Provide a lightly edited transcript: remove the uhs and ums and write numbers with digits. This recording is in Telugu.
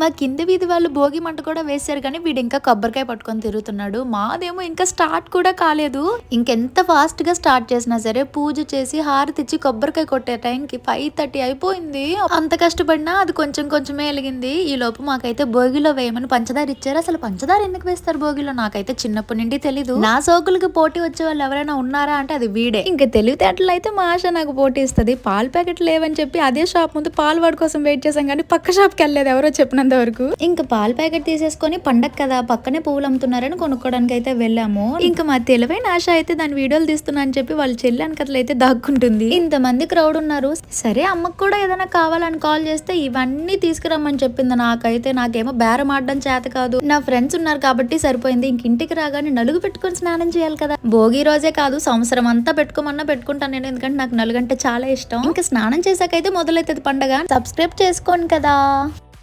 మా కింది వీధి వాళ్ళు భోగి మంట కూడా వేశారు కానీ వీడు ఇంకా కొబ్బరికాయ పట్టుకొని తిరుగుతున్నాడు. మాదేమో ఇంకా స్టార్ట్ కూడా కాలేదు. ఇంకెంత ఫాస్ట్ గా స్టార్ట్ చేసినా సరే పూజ చేసి హారతి ఇచ్చి కొబ్బరికాయ కొట్టే టైంకి 5:30 అయిపోయింది. అంత కష్టపడినా అది కొంచెం కొంచెమే వెలిగింది. ఈ లోపు మాకైతే భోగిలో వేయమని పంచదార ఇచ్చారు. అసలు పంచదార ఎందుకు వేస్తారు భోగిలో నాకైతే చిన్నప్పటి నుండి తెలీదు. నా సోకులకి పోటీ వచ్చే వాళ్ళు ఎవరైనా ఉన్నారా అంటే అది వీడే. ఇంకా తెలివితేటలు అయితే మా ఆశ నాకు పోటీ ఇస్తుంది. పాల ప్యాకెట్ లేవని చెప్పి అదే షాప్ ముందు పాల వాడి కోసం వెయిట్ చేసాం కానీ పక్క షాప్కి వెళ్ళలేదు ఎవరో చెప్పినంత వరకు. ఇంకా పాల ప్యాకెట్ తీసేసుకొని పండగ కదా పక్కనే పువ్వులు అమ్ముతున్నారని కొనుక్కోవడానికి అయితే వెళ్ళాము. ఇంకా మా తెలివైన ఆశ అయితే దాని వీడియోలు తీస్తున్నా అని చెప్పి వాళ్ళు చెల్లని కథలు అయితే దాక్కుంటుంది. ఇంతమంది క్రౌడ్ ఉన్నారు. సరే అమ్మకు కూడా ఏదైనా కావాలని కాల్ చేస్తే ఇవన్నీ తీసుకురమ్మని చెప్పింది. నాకేమో బేరం ఆడడం చేత కాదు. నా ఫ్రెండ్స్ ఉన్నారు కాబట్టి సరిపోయింది. ఇంక ఇంటికి రాగానే నలుగు పెట్టుకొని స్నానం చేయాలి కదా. భోగి రోజే కాదు సంవత్సరం అంతా పెట్టుకోమన్నా పెట్టుకుంటాను నేను. ఎందుకంటే నాకు నలుగంటే చాలా ఇష్టం. ఇంకా స్నానం చేసాకైతే మొదలైతుంది పండగ. సబ్స్క్రైబ్ చేసుకోండి కదా.